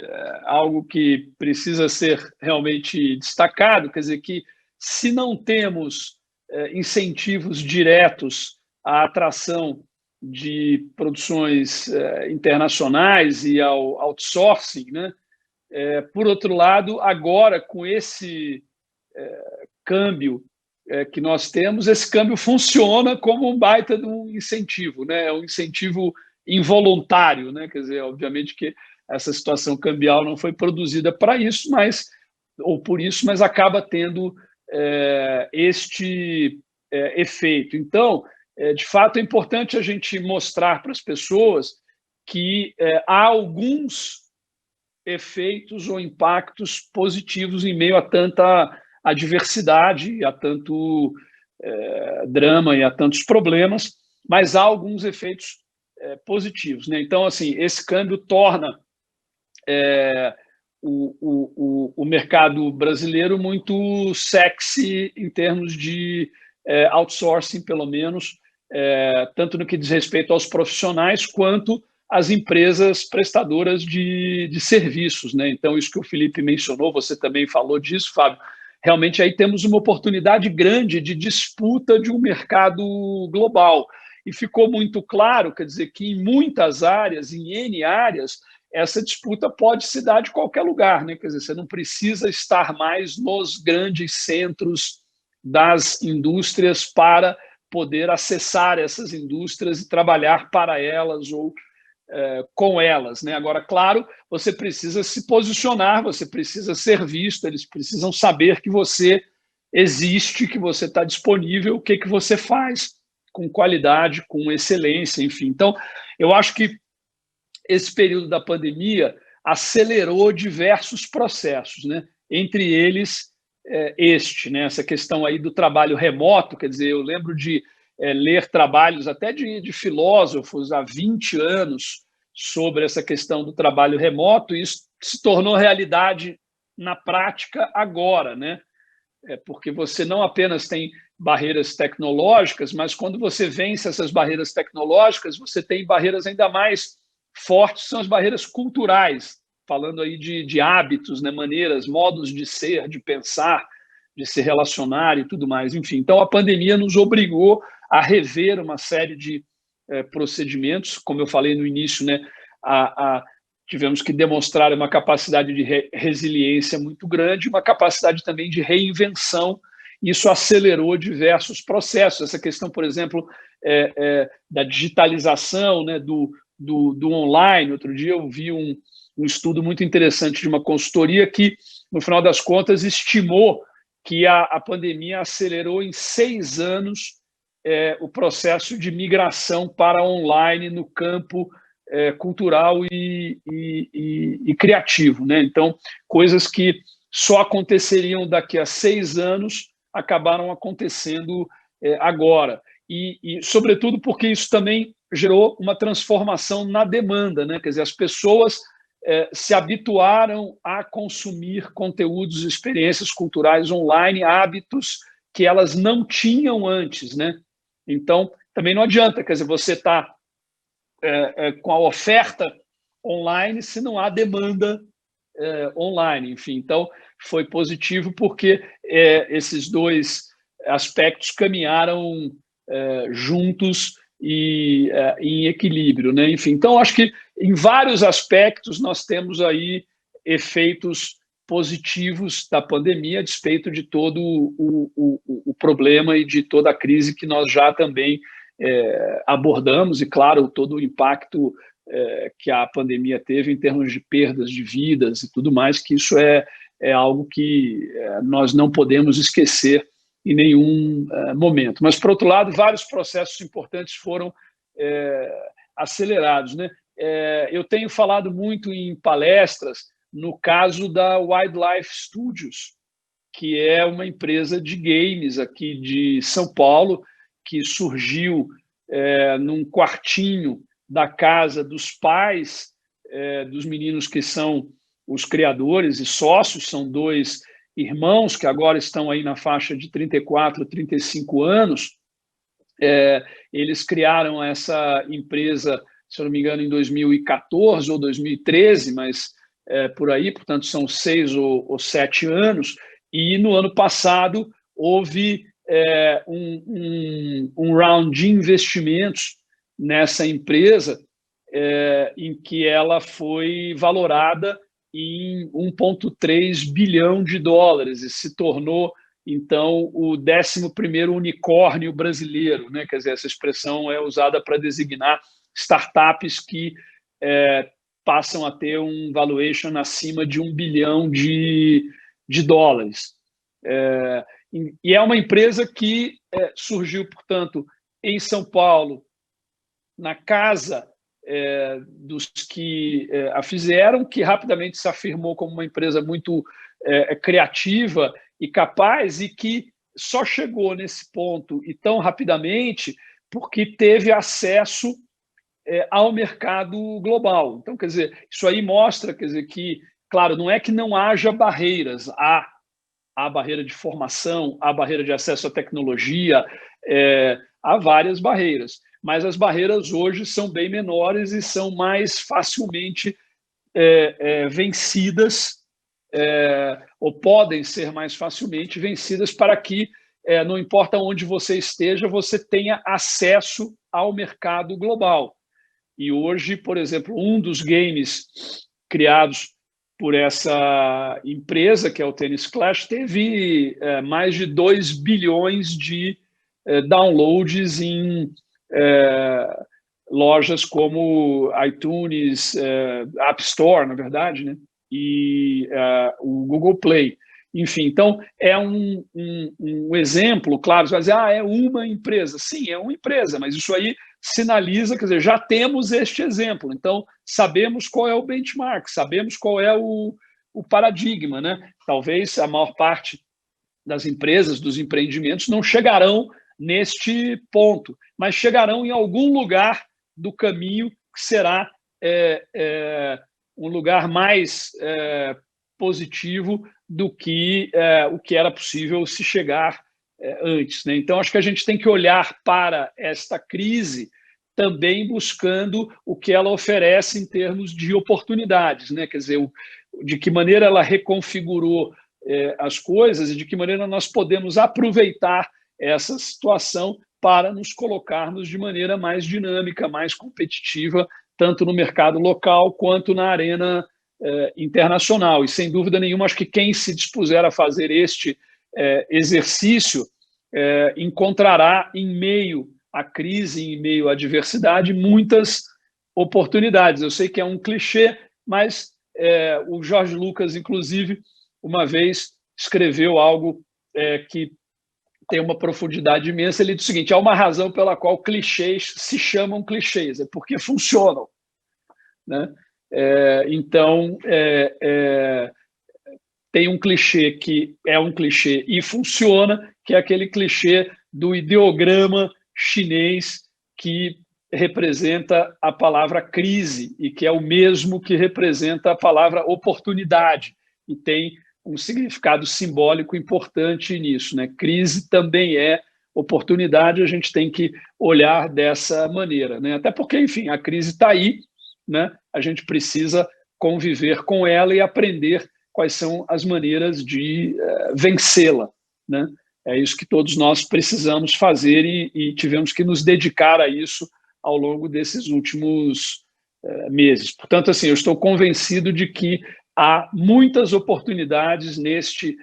algo que precisa ser realmente destacado, quer dizer que se não temos incentivos diretos à atração de produções internacionais e ao outsourcing, né? Por outro lado, agora, com esse câmbio que nós temos, esse câmbio funciona como um baita de um incentivo, né? É um incentivo involuntário, né? Quer dizer, obviamente que essa situação cambial não foi produzida para isso, mas acaba tendo este efeito. Então, de fato, é importante a gente mostrar para as pessoas que há alguns efeitos ou impactos positivos em meio a tanta adversidade, a tanto drama e a tantos problemas, mas há alguns efeitos positivos, né? Então, assim, esse câmbio torna o mercado brasileiro muito sexy em termos de outsourcing, pelo menos, tanto no que diz respeito aos profissionais quanto às empresas prestadoras de serviços, né? Então, isso que o Felipe mencionou, você também falou disso, Fábio, realmente aí temos uma oportunidade grande de disputa de um mercado global. E ficou muito claro, quer dizer, que em muitas áreas, em N áreas, essa disputa pode se dar de qualquer lugar, né? Quer dizer, você não precisa estar mais nos grandes centros das indústrias para poder acessar essas indústrias e trabalhar para elas ou com elas, né? Agora, claro, você precisa se posicionar, você precisa ser visto, eles precisam saber que você existe, que você está disponível, o que você faz com qualidade, com excelência, enfim. Então, eu acho que esse período da pandemia acelerou diversos processos, né? Entre eles, né? Essa questão aí do trabalho remoto, quer dizer, eu lembro de ler trabalhos até de filósofos há 20 anos sobre essa questão do trabalho remoto, e isso se tornou realidade na prática agora, né? Porque você não apenas tem barreiras tecnológicas, mas quando você vence essas barreiras tecnológicas, você tem barreiras ainda mais fortes, são as barreiras culturais, falando aí de hábitos, né, maneiras, modos de ser, de pensar, de se relacionar e tudo mais. Enfim, então a pandemia nos obrigou a rever uma série de procedimentos, como eu falei no início, né, tivemos que demonstrar uma capacidade de resiliência muito grande, uma capacidade também de reinvenção. Isso acelerou diversos processos. Essa questão, por exemplo, da digitalização, né, do online. Outro dia eu vi um estudo muito interessante de uma consultoria que, no final das contas, estimou que a pandemia acelerou em 6 anos o processo de migração para online no campo cultural e criativo, né? Então, coisas que só aconteceriam daqui a 6 anos acabaram acontecendo agora. E, sobretudo, porque isso também gerou uma transformação na demanda, né? Quer dizer, as pessoas se habituaram a consumir conteúdos, experiências culturais online, hábitos que elas não tinham antes, né? Então, também não adianta, quer dizer, você está com a oferta online se não há demanda online. Enfim, então foi positivo porque esses dois aspectos caminharam juntos e em equilíbrio, né? Enfim, então acho que em vários aspectos nós temos aí efeitos positivos da pandemia, a despeito de todo o problema e de toda a crise que nós já também abordamos, e claro, todo o impacto que a pandemia teve em termos de perdas de vidas e tudo mais, que isso é algo que nós não podemos esquecer em nenhum momento. Mas, por outro lado, vários processos importantes foram acelerados, né? Eu tenho falado muito em palestras no caso da Wildlife Studios, que é uma empresa de games aqui de São Paulo, que surgiu num quartinho da casa dos pais dos meninos que são os criadores e sócios, são 2 irmãos que agora estão aí na faixa de 34, 35 anos. Eles criaram essa empresa, se eu não me engano, em 2014 ou 2013, mas por aí, portanto, são 6 ou 7 anos. E no ano passado houve um round de investimentos nessa empresa em que ela foi valorada em 1,3 bilhão de dólares e se tornou, então, o 11º unicórnio brasileiro, né? Quer dizer, essa expressão é usada para designar startups que passam a ter um valuation acima de 1 bilhão de dólares. E é uma empresa que surgiu, portanto, em São Paulo, na casa dos que a fizeram, que rapidamente se afirmou como uma empresa muito criativa e capaz, e que só chegou nesse ponto e tão rapidamente porque teve acesso ao mercado global. Então, quer dizer, isso aí mostra, quer dizer, que, claro, não é que não haja barreiras, há barreira de formação, há barreira de acesso à tecnologia, há várias barreiras, mas as barreiras hoje são bem menores e são mais facilmente vencidas, ou podem ser mais facilmente vencidas, para que, não importa onde você esteja, você tenha acesso ao mercado global. E hoje, por exemplo, um dos games criados por essa empresa, que é o Tennis Clash, teve mais de 2 bilhões de downloads em lojas como iTunes, App Store, na verdade, né? E o Google Play. Enfim, então é um exemplo, claro, você vai dizer, é uma empresa. Sim, é uma empresa, mas isso aí sinaliza, quer dizer, já temos este exemplo, então sabemos qual é o benchmark, sabemos qual é o paradigma, né? Talvez a maior parte das empresas, dos empreendimentos, não chegarão neste ponto, mas chegarão em algum lugar do caminho que será um lugar mais positivo do que o que era possível se chegar antes, né? Então, acho que a gente tem que olhar para esta crise também buscando o que ela oferece em termos de oportunidades, né? Quer dizer, de que maneira ela reconfigurou as coisas e de que maneira nós podemos aproveitar essa situação para nos colocarmos de maneira mais dinâmica, mais competitiva, tanto no mercado local quanto na arena internacional. E, sem dúvida nenhuma, acho que quem se dispuser a fazer este exercício encontrará, em meio à crise, em meio à adversidade, muitas oportunidades. Eu sei que é um clichê, mas o Jorge Lucas, inclusive, uma vez escreveu algo que tem uma profundidade imensa. Ele diz o seguinte: há uma razão pela qual clichês se chamam clichês, é porque funcionam, né? Então, tem um clichê que é um clichê e funciona, que é aquele clichê do ideograma chinês que representa a palavra crise e que é o mesmo que representa a palavra oportunidade e tem um significado simbólico importante nisso, né? Crise também é oportunidade, a gente tem que olhar dessa maneira, né? Até porque, enfim, a crise está aí, né? A gente precisa conviver com ela e aprender quais são as maneiras de vencê-la, né? É isso que todos nós precisamos fazer e tivemos que nos dedicar a isso ao longo desses últimos meses. Portanto, assim, eu estou convencido de que há muitas oportunidades neste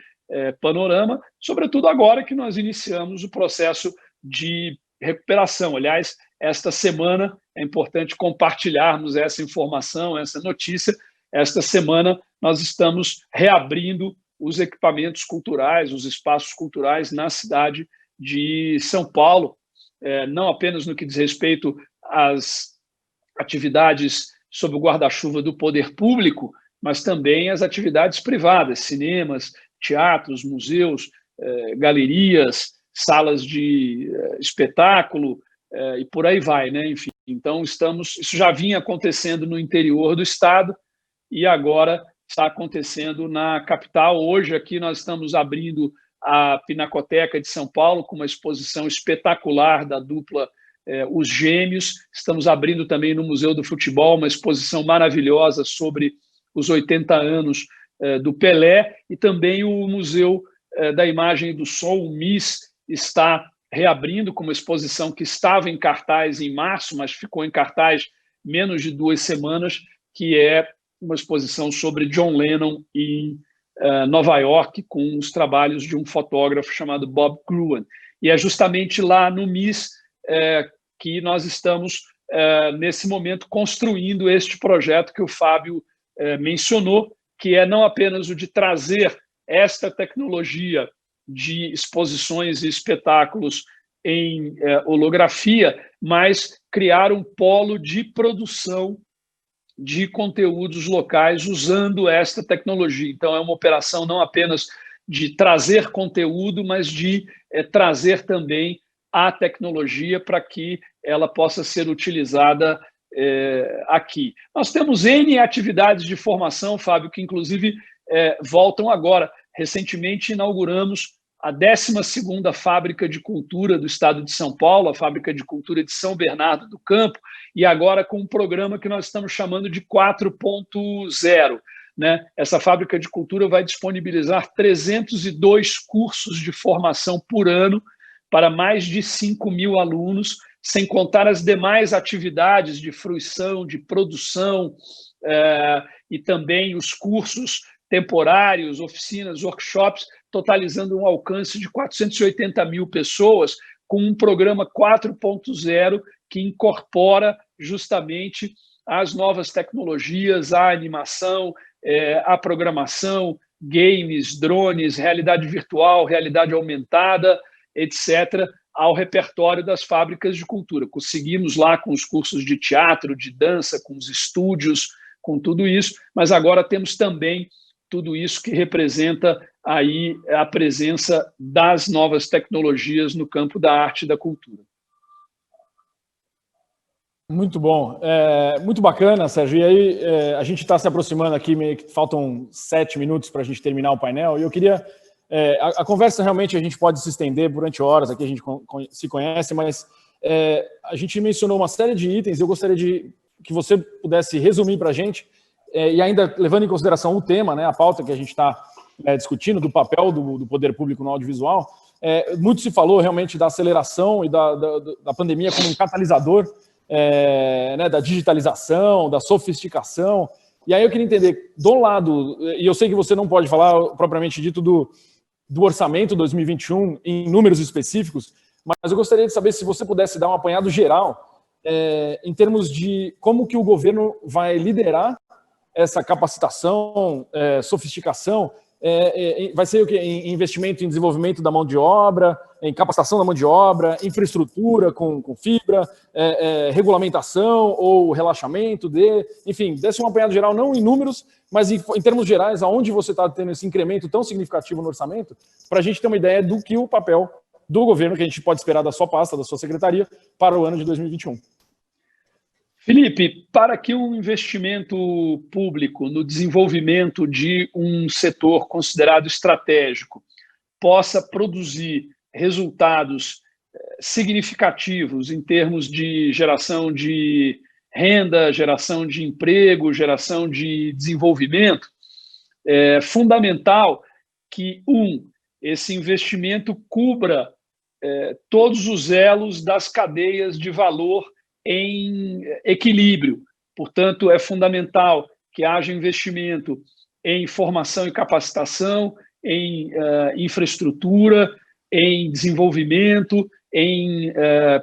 panorama, sobretudo agora que nós iniciamos o processo de recuperação. Aliás, esta semana é importante compartilharmos essa informação, essa notícia. Esta semana nós estamos reabrindo os equipamentos culturais, os espaços culturais na cidade de São Paulo, não apenas no que diz respeito às atividades sob o guarda-chuva do poder público, mas também as atividades privadas, cinemas, teatros, museus, galerias, salas de espetáculo e por aí vai, né? Enfim, então isso já vinha acontecendo no interior do estado e agora está acontecendo na capital. Hoje aqui nós estamos abrindo a Pinacoteca de São Paulo com uma exposição espetacular da dupla Os Gêmeos. Estamos abrindo também no Museu do Futebol uma exposição maravilhosa sobre os 80 anos do Pelé, e também o Museu da Imagem e do Som, o MIS, está reabrindo com uma exposição que estava em cartaz em março, mas ficou em cartaz menos de 2 semanas, que é uma exposição sobre John Lennon em Nova York, com os trabalhos de um fotógrafo chamado Bob Gruen. E é justamente lá no MIS que nós estamos, nesse momento, construindo este projeto que o Fábio mencionou, que é não apenas o de trazer esta tecnologia de exposições e espetáculos em holografia, mas criar um polo de produção de conteúdos locais usando esta tecnologia. Então, é uma operação não apenas de trazer conteúdo, mas de trazer também a tecnologia para que ela possa ser utilizada aqui. Nós temos N atividades de formação, Fábio, que inclusive voltam agora. Recentemente inauguramos a 12ª Fábrica de Cultura do Estado de São Paulo, a Fábrica de Cultura de São Bernardo do Campo, e agora com um programa que nós estamos chamando de 4.0. Né? Essa Fábrica de Cultura vai disponibilizar 302 cursos de formação por ano para mais de 5.000 alunos, sem contar as demais atividades de fruição, de produção e também os cursos temporários, oficinas, workshops, totalizando um alcance de 480.000 pessoas, com um programa 4.0 que incorpora justamente as novas tecnologias, a animação, a programação, games, drones, realidade virtual, realidade aumentada, etc., ao repertório das fábricas de cultura. Conseguimos lá com os cursos de teatro, de dança, com os estúdios, com tudo isso, mas agora temos também tudo isso que representa aí a presença das novas tecnologias no campo da arte e da cultura. Muito bom, muito bacana, Sérgio. E aí, a gente está se aproximando aqui, meio que faltam 7 minutos para a gente terminar o painel, e eu queria... a conversa realmente a gente pode se estender durante horas, aqui a gente se conhece, mas a gente mencionou uma série de itens, eu gostaria que você pudesse resumir para a gente, e ainda levando em consideração o tema, né, a pauta que a gente está discutindo, do papel do poder público no audiovisual. Muito se falou realmente da aceleração e da pandemia como um catalisador, né, da digitalização, da sofisticação. E aí eu queria entender, do lado, e eu sei que você não pode falar propriamente dito do orçamento 2021 em números específicos, mas eu gostaria de saber se você pudesse dar um apanhado geral em termos de como que o governo vai liderar essa capacitação, sofisticação. Vai ser o quê? Em investimento em desenvolvimento da mão de obra, em capacitação da mão de obra, infraestrutura com fibra, regulamentação ou relaxamento enfim, desse um apanhado geral, não em números, mas em termos gerais, aonde você está tendo esse incremento tão significativo no orçamento, para a gente ter uma ideia do que o papel do governo, que a gente pode esperar da sua pasta, da sua secretaria, para o ano de 2021. Felipe, para que um investimento público no desenvolvimento de um setor considerado estratégico possa produzir resultados significativos em termos de geração de renda, geração de emprego, geração de desenvolvimento, é fundamental que, esse investimento cubra todos os elos das cadeias de valor em equilíbrio. Portanto, é fundamental que haja investimento em formação e capacitação, em infraestrutura, em desenvolvimento, em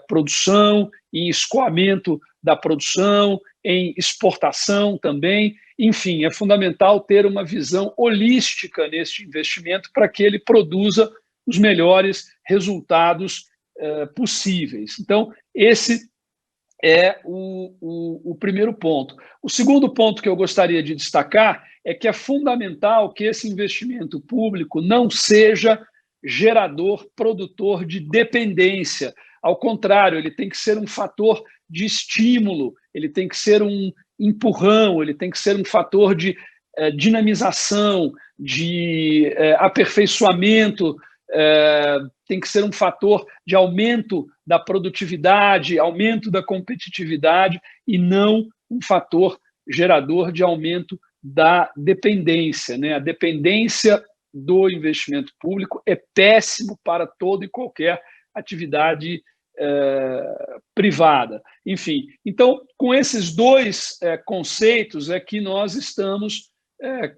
produção, em escoamento da produção, em exportação também. Enfim, é fundamental ter uma visão holística neste investimento para que ele produza os melhores resultados possíveis. Então, esse é o primeiro ponto. O segundo ponto que eu gostaria de destacar é que é fundamental que esse investimento público não seja gerador, produtor de dependência. Ao contrário, ele tem que ser um fator de estímulo, ele tem que ser um empurrão, ele tem que ser um fator de dinamização, de aperfeiçoamento, tem que ser um fator de aumento da produtividade, aumento da competitividade e não um fator gerador de aumento da dependência, né? A dependência do investimento público é péssimo para toda e qualquer atividade privada. Enfim, então, com esses dois conceitos é que nós estamos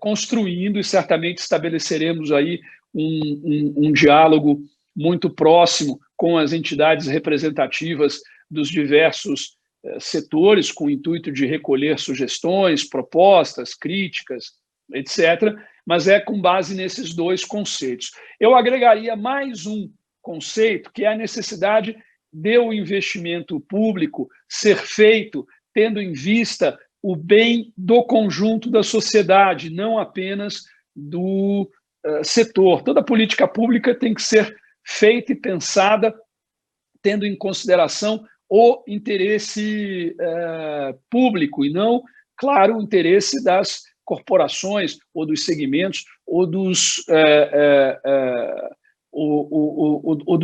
construindo e certamente estabeleceremos aí um diálogo muito próximo com as entidades representativas dos diversos setores, com o intuito de recolher sugestões, propostas, críticas, etc., mas é com base nesses dois conceitos. Eu agregaria mais um conceito, que é a necessidade de o investimento público ser feito tendo em vista o bem do conjunto da sociedade, não apenas do setor. Toda política pública tem que ser feita e pensada tendo em consideração o interesse público e não, claro, o interesse das corporações ou dos segmentos ou dos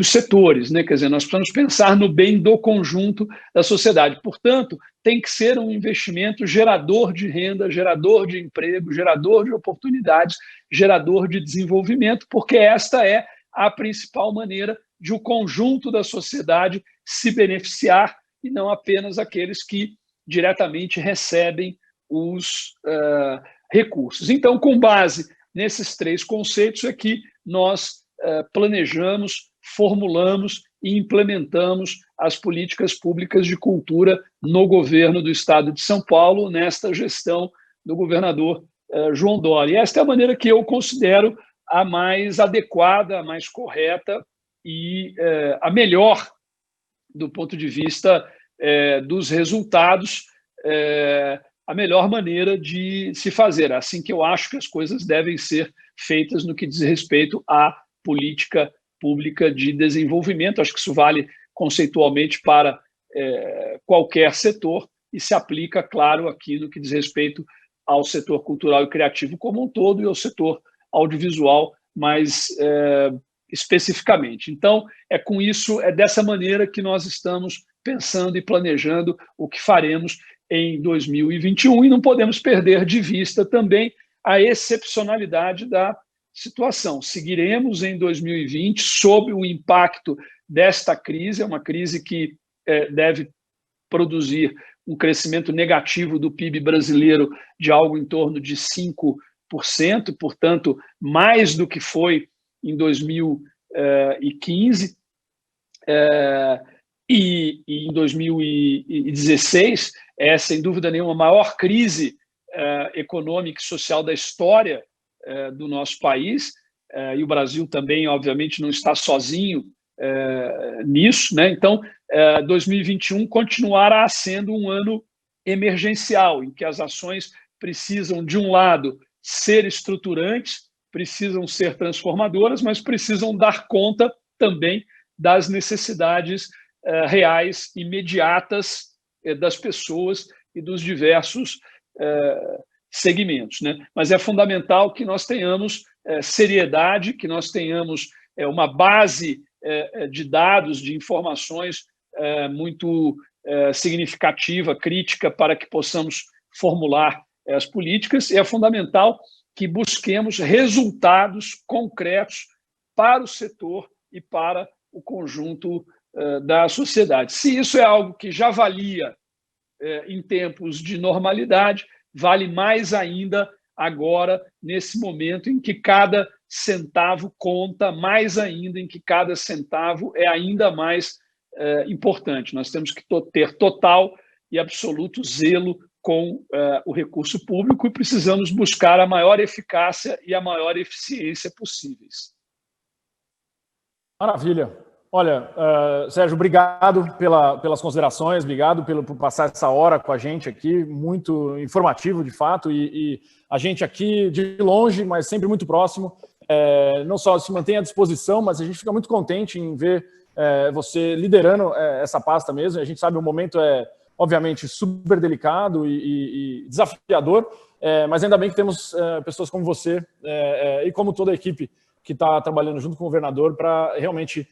setores, né? Quer dizer, nós precisamos pensar no bem do conjunto da sociedade. Portanto, tem que ser um investimento gerador de renda, gerador de emprego, gerador de oportunidades, gerador de desenvolvimento, porque esta é a principal maneira de o conjunto da sociedade se beneficiar e não apenas aqueles que diretamente recebem os recursos. Então, com base nesses três conceitos é que nós planejamos, formulamos e implementamos as políticas públicas de cultura no governo do Estado de São Paulo, nesta gestão do governador João Dória. E esta é a maneira que eu considero a mais adequada, a mais correta e a melhor do ponto de vista dos resultados, a melhor maneira de se fazer. Assim que eu acho que as coisas devem ser feitas no que diz respeito à política pública de desenvolvimento. Acho que isso vale conceitualmente para qualquer setor e se aplica, claro, aqui no que diz respeito ao setor cultural e criativo como um todo e ao setor audiovisual mais especificamente. Então, com isso, é dessa maneira que nós estamos pensando e planejando o que faremos em 2021 e não podemos perder de vista também a excepcionalidade da situação. Seguiremos em 2020 sob o impacto desta crise, é uma crise que deve produzir um crescimento negativo do PIB brasileiro de algo em torno de 5%, portanto, mais do que foi em 2015. E em 2016, é, sem dúvida nenhuma, a maior crise econômica e social da história do nosso país, e o Brasil também, obviamente, não está sozinho nisso, né? Então, 2021 continuará sendo um ano emergencial, em que as ações precisam, de um lado, ser estruturantes, precisam ser transformadoras, mas precisam dar conta também das necessidades reais, imediatas das pessoas e dos diversos segmentos, né? Mas é fundamental que nós tenhamos seriedade, que nós tenhamos uma base de dados, de informações muito significativa, crítica, para que possamos formular as políticas, e é fundamental que busquemos resultados concretos para o setor e para o conjunto da sociedade. Se isso é algo que já valia em tempos de normalidade, vale mais ainda agora, nesse momento em que cada centavo conta, mais ainda em que cada centavo é ainda mais importante. Nós temos que ter total e absoluto zelo com o recurso público e precisamos buscar a maior eficácia e a maior eficiência possíveis. Maravilha. Olha, Sérgio, obrigado pelas considerações, obrigado por passar essa hora com a gente aqui, muito informativo, de fato, e a gente aqui de longe, mas sempre muito próximo, não só se mantém à disposição, mas a gente fica muito contente em ver você liderando essa pasta mesmo. A gente sabe que o momento obviamente, super delicado e desafiador, mas ainda bem que temos pessoas como você e como toda a equipe que está trabalhando junto com o governador para realmente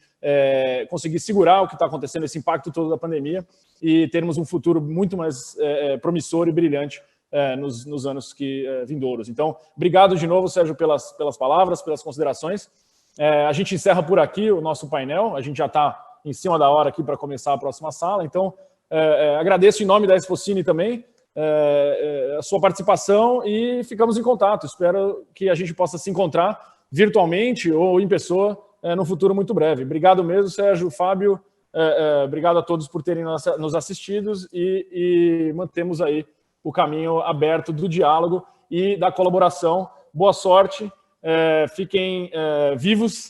conseguir segurar o que está acontecendo, esse impacto todo da pandemia, e termos um futuro muito mais promissor e brilhante nos anos vindouros. Então, obrigado de novo, Sérgio, pelas palavras, pelas considerações. A gente encerra por aqui o nosso painel, a gente já está em cima da hora aqui para começar a próxima sala, então agradeço em nome da Expocine também a sua participação e ficamos em contato. Espero que a gente possa se encontrar virtualmente ou em pessoa no futuro muito breve. Obrigado mesmo, Sérgio, Fábio, obrigado a todos por terem nos assistido e mantemos aí o caminho aberto do diálogo e da colaboração. Boa sorte, fiquem vivos,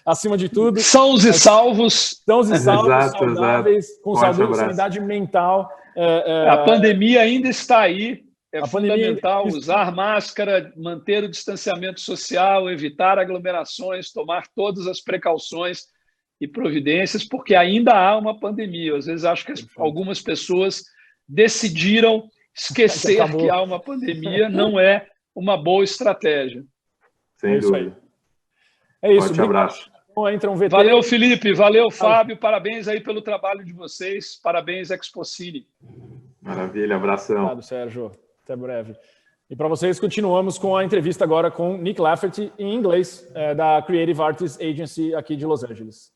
acima de tudo. Sãos e salvos. Sãos e salvos, exato, saudáveis, exato. com saúde, sanidade mental. A pandemia ainda está aí. É fundamental pandemia... usar máscara, manter o distanciamento social, evitar aglomerações, tomar todas as precauções e providências, porque ainda há uma pandemia. Eu, às vezes, acho que algumas pessoas decidiram esquecer que há uma pandemia. Não é uma boa estratégia. Sem dúvida. É isso. Forte abraço. Entra um VT. Valeu, Felipe. Valeu, Fábio. Parabéns aí pelo trabalho de vocês. Parabéns, Expocine. Maravilha. Abração. Obrigado, Sérgio. Até breve. E para vocês, continuamos com a entrevista agora com Nick Lafferty, em inglês, da Creative Artists Agency aqui de Los Angeles.